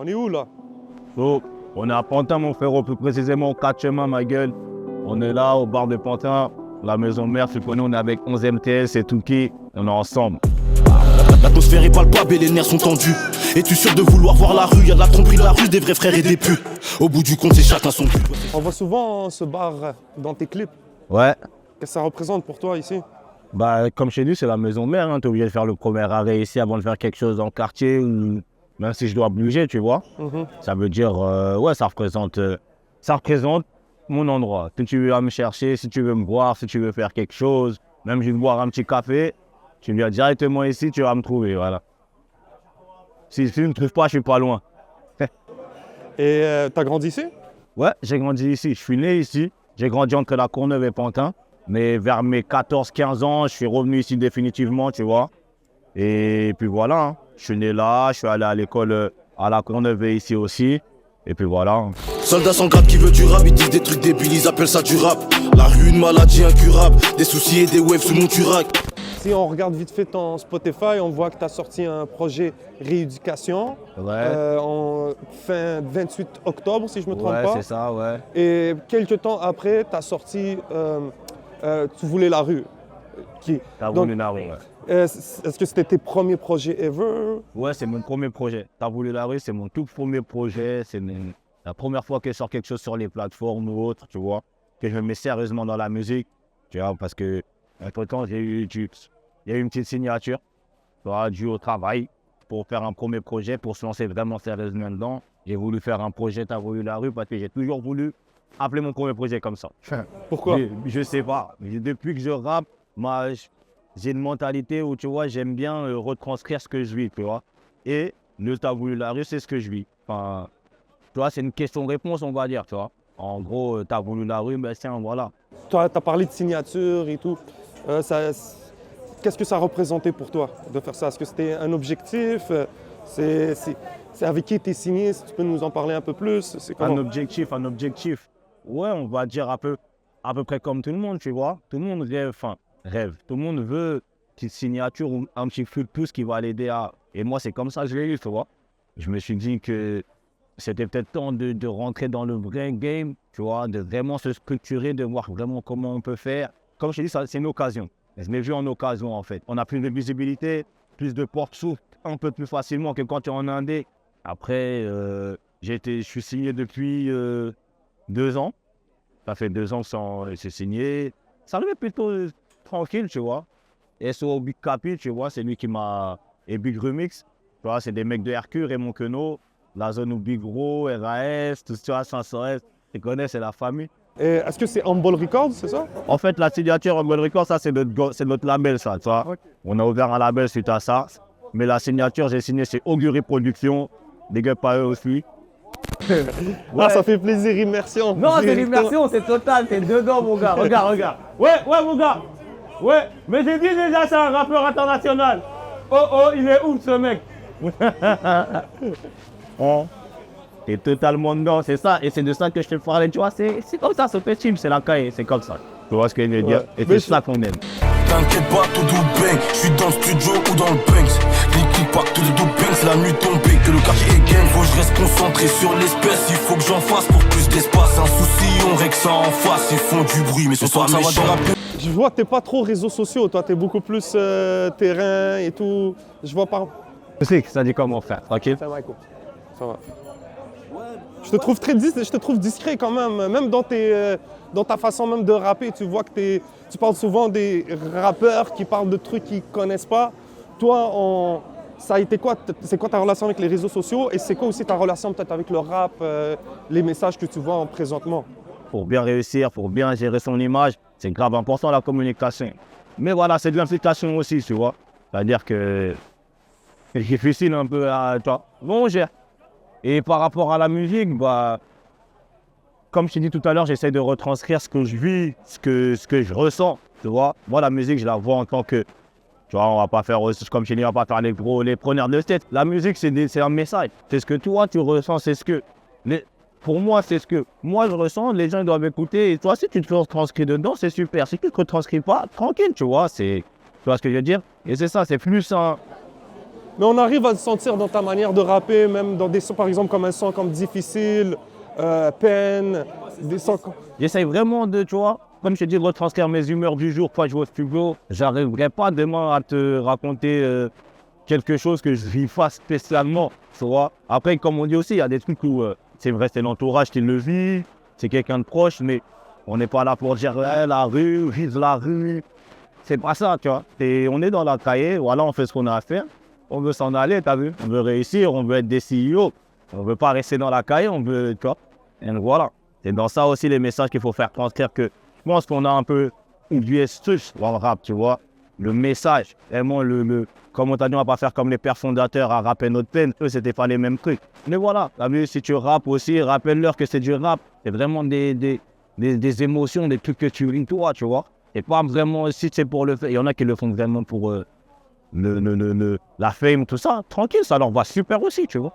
On est où là? So, on est à Pantin, mon frérot, plus précisément au 4 chemins, ma gueule. On est là, au bar de Pantin, la maison mère, tu connais, on est avec 11 MTS et Touki, on est ensemble. L'atmosphère est palpable et les nerfs sont tendus. Es-tu sûr de vouloir voir la rue? Y'a de la tromperie de la rue, des vrais frères et des putes. Au bout du compte, c'est chacun son but. On voit souvent ce bar dans tes clips. Ouais, Qu'est-ce que ça représente pour toi ici? bah comme chez nous, c'est la maison mère, hein. T'es obligé de faire le premier arrêt ici avant de faire quelque chose dans le quartier, ou même si je dois bouger, tu vois. Ça veut dire, ouais, ça représente mon endroit. Si tu veux me chercher, si tu veux me voir, si tu veux faire quelque chose, même juste boire un petit café, tu viens directement ici, tu vas me trouver, voilà. Si tu ne me trouves pas, je suis pas loin. Et t'as grandi ici? Ouais, j'ai grandi ici, je suis né ici, j'ai grandi entre la Courneuve et Pantin, mais vers mes 14-15 ans, je suis revenu ici définitivement, tu vois. Et puis voilà, hein. Je suis né là, je suis allé à l'école à la Courneuve et ici aussi, et puis voilà. Soldat sans grade qui veut du rap, ils disent des trucs débiles, ils appellent ça du rap. La rue, une maladie incurable, des soucis et des waves sous mon turac. Si on regarde vite fait ton Spotify, on voit que tu as sorti un projet rééducation Ouais, en fin 28 octobre, si je ne me trompe ouais, pas. c'est ça, ouais. Et quelques temps après, tu as sorti Tu voulais la rue. T'as Donc, voulu la rue, ouais. Est-ce que c'était tes premiers projets ever? Ouais, c'est mon premier projet. T'as voulu la rue, c'est mon tout premier projet. C'est la première fois que je sors quelque chose sur les plateformes ou autres, tu vois. Que je me mets sérieusement dans la musique, tu vois, parce que entre-temps, il y a eu une petite signature, tu vois, dû au travail, pour faire un premier projet, pour se lancer vraiment sérieusement dedans. J'ai voulu faire un projet T'as voulu la rue, parce que j'ai toujours voulu appeler mon premier projet comme ça. Pourquoi? Je sais pas. Depuis que je rappe, j'ai une mentalité où, tu vois, j'aime bien retranscrire ce que je vis, tu vois. Et le T'as voulu la rue, c'est ce que je vis. Enfin, tu vois, c'est une question-réponse, on va dire, tu vois. En gros, T'as voulu la rue, ben tiens, voilà. Tu as parlé de signature et tout. Qu'est-ce que ça représentait pour toi de faire ça? Est-ce que c'était un objectif? C'est avec qui tu es signé? Si tu peux nous en parler un peu plus. C'est comment? Un objectif. Ouais, on va dire à peu près comme tout le monde, tu vois. Tout le monde rêve. Tout le monde veut une petite signature ou un petit coup de pouce qui va l'aider à... Et moi, c'est comme ça que je l'ai eu, tu vois. Je me suis dit que c'était peut-être temps de rentrer dans le vrai game, tu vois, de vraiment se structurer, de voir vraiment comment on peut faire. Comme je t'ai dit, c'est une occasion. Je l'ai vu en occasion, en fait. On a plus de visibilité, plus de portes s'ouvrent un peu plus facilement que quand tu es en indé. Après, je suis signé depuis 2 ans. Ça fait 2 ans que c'est signé. Ça arrivait plutôt tranquille, tu vois. SO Big Capi, tu vois, c'est lui qui m'a... Et Big Remix, tu vois, c'est des mecs de Hercule, Raymond Queneau, la zone où Big Gros, RAS, tout ça, Sansores, tu connais, c'est la famille. Et est-ce que c'est Humble Records, c'est ça? En fait, la signature Humble Records, ça, c'est notre label, ça, tu vois. Okay. On a ouvert un label suite à ça. Mais la signature, j'ai signé chez Augury Productions, des gars pas eux aussi. Ouais. Ah, ça fait plaisir, immersion. Non, c'est l'immersion, c'est total, c'est dedans, mon gars. Regarde. Ouais, mon gars. Ouais, mais j'ai dit déjà, c'est un rappeur international. Oh, il est où ce mec? T'es totalement dedans, c'est ça. Et c'est de ça que je te parlais, tu vois. C'est comme ça, ce petit, c'est la caille, c'est comme ça. Tu vois ce que je veux dire? Et c'est ça qu'on aime. T'inquiète pas, tout do bang. J'suis dans le studio ou dans le Banks. Liquide pas tout le do banks, la nuit tombée, que le quartier est gang. Faut que je reste concentré sur l'espèce, il faut que j'en fasse pour plus d'espace. Un souci, on règle ça en face. Ils font du bruit, mais ce soir ça va dans la pub. Je vois que t'es pas trop réseaux sociaux, toi t'es beaucoup plus terrain et tout. Je vois pas. Je sais que ça dit comment faire, tranquille. Ça va. Je te trouve discret quand même dans ta façon même de rapper. Tu vois que tu parles souvent des rappeurs qui parlent de trucs qu'ils connaissent pas. Toi, ça a été quoi? C'est quoi ta relation avec les réseaux sociaux et c'est quoi aussi ta relation peut-être avec le rap, les messages que tu vois présentement? Pour bien réussir, pour bien gérer son image, c'est grave important la communication. Mais voilà, c'est de l'implication aussi, tu vois. C'est-à-dire que c'est difficile un peu à toi. Bon, on gère. Et par rapport à la musique, bah, comme je t'ai dit tout à l'heure, j'essaie de retranscrire ce que je vis, ce que je ressens, tu vois. Moi, la musique, je la vois en tant que, tu vois, on va pas faire, comme je t'ai dit, on va pas faire les preneurs de tête. La musique, c'est un message. C'est ce que toi, tu ressens, c'est ce que... Pour moi, c'est ce que moi, je ressens, les gens doivent écouter. Et toi, si tu te retranscris dedans, c'est super. Si tu ne te retranscris pas, tranquille, tu vois. Tu vois ce que je veux dire? Et c'est ça, c'est plus un... Mais on arrive à le sentir dans ta manière de rapper, même dans des sons, par exemple, comme un son comme Difficile, Peine, des sons comme... J'essaye vraiment de, tu vois, comme je te dis, retranscrire mes humeurs du jour. Quand je vais au studio, j'arriverai pas demain à te raconter quelque chose que je fasse spécialement, tu vois. Après, comme on dit aussi, il y a des trucs où c'est vrai, c'est l'entourage qui le vit, c'est quelqu'un de proche, mais on n'est pas là pour dire la rue, vise la rue. C'est pas ça, tu vois. On est dans la cahier, voilà, on fait ce qu'on a à faire. On veut s'en aller, t'as vu. On veut réussir, on veut être des CEO. On veut pas rester dans la cahier, on veut, tu vois. Et voilà. C'est dans ça aussi les messages qu'il faut faire transcrire que je pense qu'on a un peu oublié ce truc dans le rap, tu vois. Le message, vraiment comme on t'a dit, on va pas faire comme les pères fondateurs à rapper notre peine. Eux, c'était pas les mêmes trucs. Mais voilà, t'as vu, si tu rappes aussi, rappelle-leur que c'est du rap. C'est vraiment des émotions, des trucs que tu vis toi, tu vois. Et pas vraiment, si c'est pour le fait, il y en a qui le font vraiment pour la fame, tout ça. Tranquille, ça leur va super aussi, tu vois.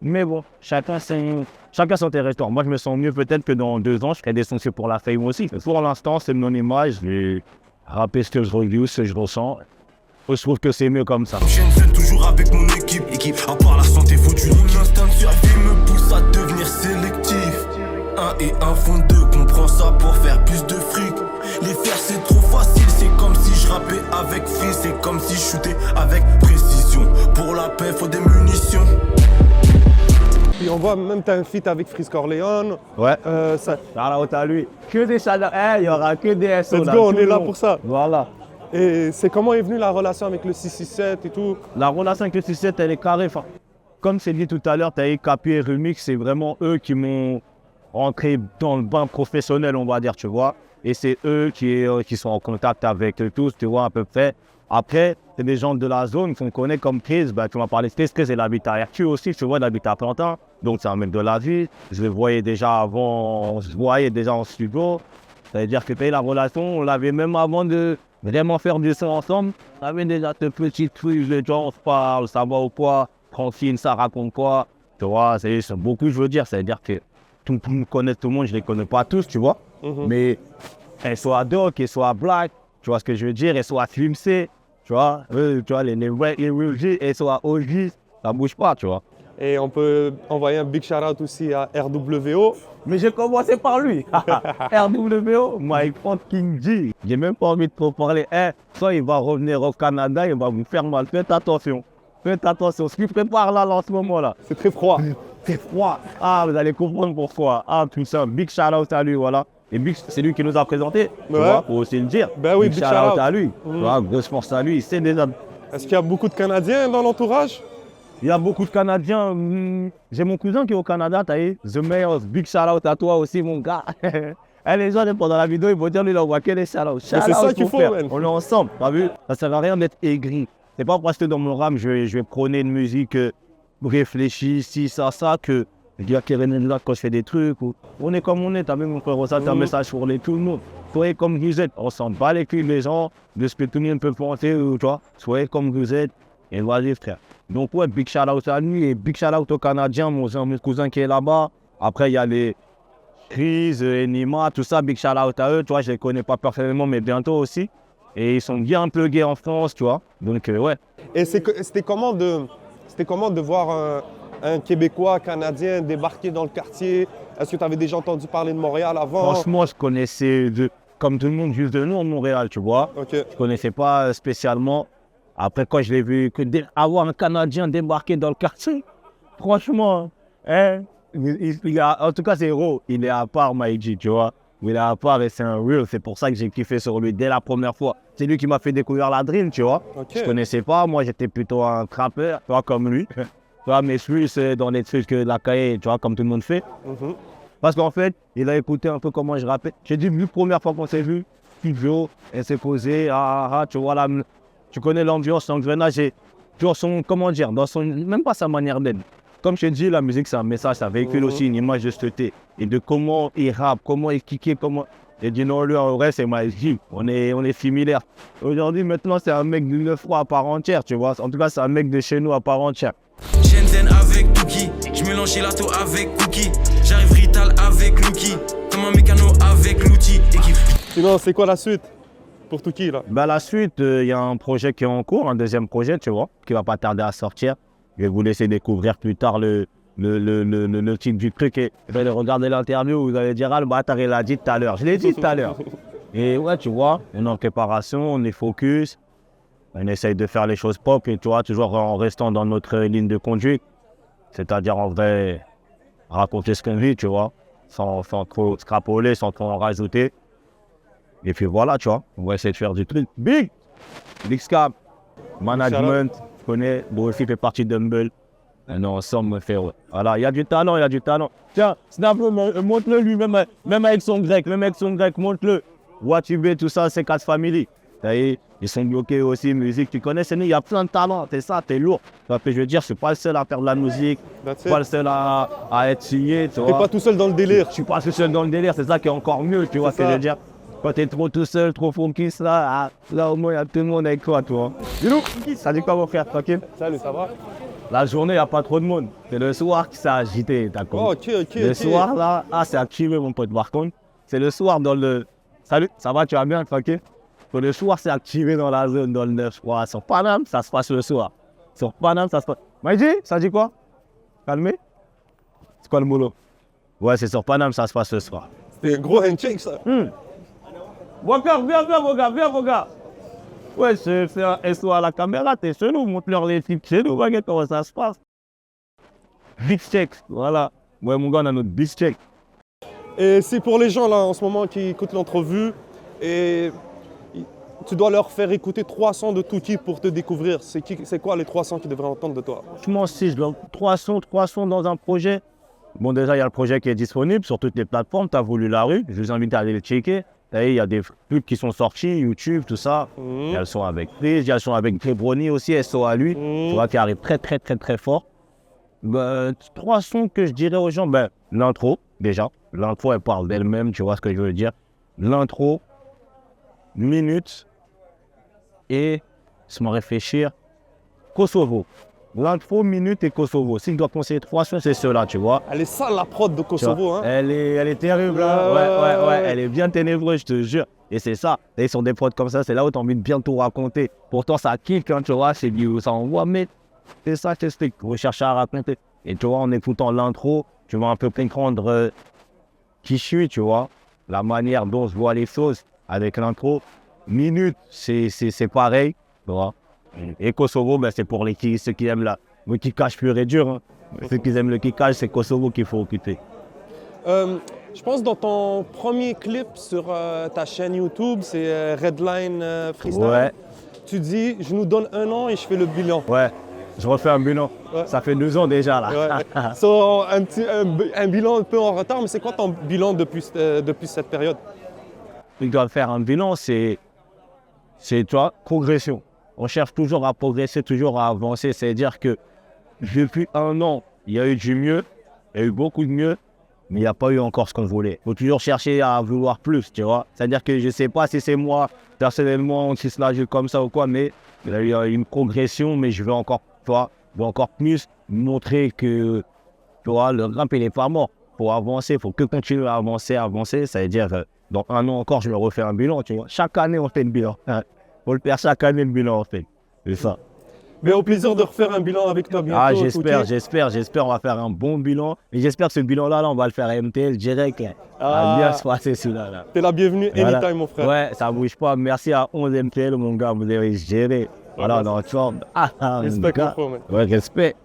Mais bon, chacun son territoire. Moi, je me sens mieux peut-être que dans 2 ans, je ferai des sons pour la fame aussi. Pour l'instant, c'est mon image. Je vais rapper ce que je review, ce que je ressens. Je trouve que c'est mieux comme ça. J'enchaîne toujours avec mon équipe. À part la santé, faut du mon instinct de survie me pousse à devenir sélectif. 1 et 1 font 2, comprends ça pour faire plus de fric. Les faire c'est trop facile, c'est comme si je rappais avec Free, c'est comme si je shootais avec précision. Pour la paix, faut des munitions. Puis on voit même t'as un feat avec Freeze Corleone. Ouais. Ça... Shout-out à lui. Que des shout-outs. Il y aura que des SO. Let's go, on est là pour ça. Voilà. Et c'est comment est venue la relation avec le 667 et tout? La relation avec le 667, elle est carrée. Enfin, comme c'est dit tout à l'heure, t'as eu Capi et Remix, c'est vraiment eux qui m'ont rentré dans le bain professionnel, on va dire, tu vois. Et c'est eux qui sont en contact avec tous, tu vois, à peu près. Après, c'est des gens de la zone qu'on connaît comme Chris. Ben, tu m'as parlé de Chris, Chris il habite à RQ aussi, tu vois, il habite à Plantin. Donc c'est un mec de la ville. Je le voyais déjà avant, on se voyait déjà en studio. Ça veut dire que la relation, on l'avait même avant de vraiment faire du son ensemble. On avait déjà ce petit truc, les gens on se parle, ça va ou quoi, tranquille, ça raconte quoi. Tu vois, c'est beaucoup, je veux dire. Ça veut dire que tout le monde connaît tout le monde, je les connais pas tous, tu vois. Mais elles soient Doc, elles soient Black, tu vois ce que je veux dire, elles soient Slim C, tu vois, les real G, elles soient OG, ça bouge pas, tu vois. Et on peut envoyer un big shout-out aussi à RWO. Mais j'ai commencé par lui. RWO, my fucking G. J'ai même pas envie de trop parler. Soit il va revenir au Canada, il va vous faire mal. Faites attention. Faites attention. Ce qu'il prépare là, en ce moment-là. C'est très froid. C'est froid. Ah, vous allez comprendre pourquoi. Ah, tout ça. Big shout-out à lui, voilà. Et Big, c'est lui qui nous a présenté. Tu vois, faut aussi le dire. Ben oui, big shout-out à lui. Tu vois, grosse force à lui. C'est déjà... Est-ce qu'il y a beaucoup de Canadiens dans l'entourage? Il y a beaucoup de Canadiens. J'ai mon cousin qui est au Canada, t'as vu. The Mayor, big shout-out à toi aussi, mon gars. Les gens, pendant la vidéo, ils vont dire, lui, il envoie que des shout-outs. C'est ça qu'il faut, man. On est ensemble, t'as vu. Ça sert à rien d'être aigri. C'est pas parce que dans mon rap, je vais prôner une musique réfléchie, si, ça, que je dis à Keren là quand je fais des trucs. On est comme on est, t'as vu, mon frère, ça, t'as un message pour tout le monde. Soyez comme vous êtes. On s'en bat les couilles, les gens, de ce que tout le monde peut penser, tu vois. Soyez comme vous êtes. Et vas-y, frère. Donc, ouais, big shout-out à lui et big shout-out aux Canadiens, mon cousin qui est là-bas. Après, il y a les Chris, Enima, tout ça, big shout-out à eux. Tu vois, je les connais pas personnellement, mais bientôt aussi. Et ils sont bien plugués en France, tu vois. Donc, ouais. Et c'était comment de voir un Québécois, Canadien débarquer dans le quartier? Est-ce que tu avais déjà entendu parler de Montréal avant? Franchement, je connaissais, comme tout le monde, juste de nom de Montréal, tu vois. Okay. Je connaissais pas spécialement. Après, quand je l'ai vu, avoir un Canadien débarquer dans le quartier, franchement, en tout cas, c'est Ro. Il est à part, Maïji, tu vois. Il est à part et c'est un real. C'est pour ça que j'ai kiffé sur lui dès la première fois. C'est lui qui m'a fait découvrir la drill, tu vois. Okay. Je connaissais pas. Moi, j'étais plutôt un trappeur, tu vois, comme lui. Tu vois, mais lui, c'est dans les trucs de la cahier, tu vois, comme tout le monde fait. Parce qu'en fait, il a écouté un peu comment je rappelle. J'ai dit, la première fois qu'on s'est vu, studio, elle s'est posée, tu vois, là. Tu connais l'ambiance, l'engrenage et genre comment dire, même pas sa manière d'être. Comme je te dis, la musique c'est un message, ça véhicule aussi une image de société et de comment il rappe, comment il kick, comment. Et dit non, lui en vrai c'est Maïji, on est similaires. Aujourd'hui, maintenant c'est un mec du 9-3 à part entière, tu vois. En tout cas, c'est un mec de chez nous à part entière. Shenzhen avec Tuki, je mélange Gelato avec Cookie. J'arrive Rital avec Lucky, comme un mécano avec l'outil. Sinon, c'est quoi la suite? pour Tuki, là? Bah, la suite, il y a un projet qui est en cours, un deuxième projet, tu vois, qui va pas tarder à sortir. Je vais vous laisser découvrir plus tard le titre du truc. Et vous allez regarder l'interview, vous allez dire, ah, le bâtard, il l'a dit tout à l'heure. Je l'ai dit tout à l'heure. Et ouais, tu vois, on est en préparation, on est focus. On essaye de faire les choses propres et tu vois, toujours en restant dans notre ligne de conduite. C'est-à-dire, en vrai, raconter ce qu'on vit, tu vois, sans trop scrapoler, sans trop en rajouter. Et puis voilà, tu vois, on va essayer de faire du truc. Big Scam, management, je connais, Bolfi fait partie d'Humble. Et nous, ensemble, on fait, ouais. Voilà, il y a du talent, il y a du talent. Tiens, Snap, montre-le lui, même avec son grec, montre-le. Watibé, tout ça, c'est 4 familles. Ils sont bloqués aussi, musique, tu connais, il y a plein de talents, c'est ça, t'es lourd. Je veux dire, je suis pas le seul à faire de la musique, je suis pas le seul à être signé, tu vois. T'es pas tout seul dans le délire. Je suis pas tout seul dans le délire, c'est ça qui est encore mieux, tu vois ce que je veux dire. Quand t'es trop tout seul, trop focus, là au moins il y a tout le monde avec toi, tu vois. Dis-nous, ça dit quoi mon frère, tranquille? Salut, ça va? La journée, il n'y a pas trop de monde. C'est le soir qui s'est agité, d'accord? Oh, ok. Le soir, là, c'est activé, mon pote, par contre. C'est le soir dans le... Salut, ça va, tu vas bien, tranquille? Le soir, c'est activé dans la zone, dans le 9. Ouais, sur Paname, ça se passe le soir. Sur Paname, ça se passe... Maïdi, ça dit quoi? Calmé? C'est quoi le boulot? Ouais, c'est sur Paname, ça se passe le soir. C'est un gros handshake, ça. Walker, viens, vos gars. Ouais, c'est un SO à la caméra, t'es chez nous, montre-leur les types chez nous, regarde comment ça se passe. Big check, voilà. Ouais, mon gars, on a notre big check. Et c'est pour les gens, là, en ce moment, qui écoutent l'entrevue, et tu dois leur faire écouter 3 sons de Tuki pour te découvrir. C'est quoi les 3 sons qu'ils devraient entendre de toi? Franchement, si je leur 3 sons dans un projet. Bon, déjà, il y a le projet qui est disponible sur toutes les plateformes. Tu as voulu la rue, je vous invite à aller le checker. Il y a des trucs qui sont sortis, YouTube, tout ça. Il y a le son avec Freeze, il y a le son avec Brony aussi, SO à lui, tu vois, qui arrive très fort. 3 sons que je dirais aux gens, l'intro, déjà. L'intro, elle parle d'elle-même, tu vois ce que je veux dire. L'intro, minute, et, laisse-moi réfléchir, Kosovo. L'intro, minute et Kosovo. Si je dois conseiller 3 sons, c'est ceux-là, tu vois. Elle est sale, la prod de Kosovo, hein. Elle est terrible, hein. Ouais. Elle est bien ténébreuse, je te jure. Et c'est ça. Et sur des prods comme ça, c'est là où tu as envie de bien tout raconter. Pourtant, ça kick, hein, tu vois. C'est du, ça envoie, mais c'est ça, c'est ce que rechercher à raconter. Et tu vois, en écoutant l'intro, tu vas un peu comprendre qui je suis, tu vois. La manière dont je vois les choses avec l'intro. Minute, c'est pareil, tu vois. Et Kosovo, c'est pour ceux qui aiment le kickage pur et dur. Hein. Ceux qui aiment le kickage, c'est Kosovo qu'il faut occuper. Je pense dans ton premier clip sur ta chaîne YouTube, c'est Redline Freestyle. Ouais. Tu dis, je nous donne 1 an et je fais le bilan. Ouais, je refais un bilan. Ouais. Ça fait 2 ans déjà là. Ouais. So, un bilan un peu en retard, mais c'est quoi ton bilan depuis cette période? Tu dois faire un bilan, c'est tu vois, progression. On cherche toujours à progresser, toujours à avancer. C'est-à-dire que depuis 1 an, il y a eu du mieux, il y a eu beaucoup de mieux, mais il n'y a pas eu encore ce qu'on voulait. Il faut toujours chercher à vouloir plus, tu vois. C'est-à-dire que je ne sais pas si c'est moi, personnellement, si cela joue comme ça ou quoi, mais il y a eu une progression, mais je veux encore, tu vois, encore plus montrer que, tu vois, le rap, il n'est pas mort. Il faut avancer, il faut que continuer à avancer. Ça veut dire, dans 1 an encore, je me refais un bilan, tu vois. Chaque année, on fait un bilan. Faut le faire chaque année, le bilan, en fait. C'est ça. Mais au plaisir de refaire un bilan avec toi bientôt. Ah, j'espère, on va faire un bon bilan. Et j'espère que ce bilan-là, on va le faire à MTL direct. Va bien se passer celui-là. Là. T'es la bienvenue voilà. anytime, mon frère. Ouais, ça bouge pas. Merci à 11 MTL, mon gars, vous avez géré. Voilà, dans le champ. Respect, mon frère, man. Ouais, respect.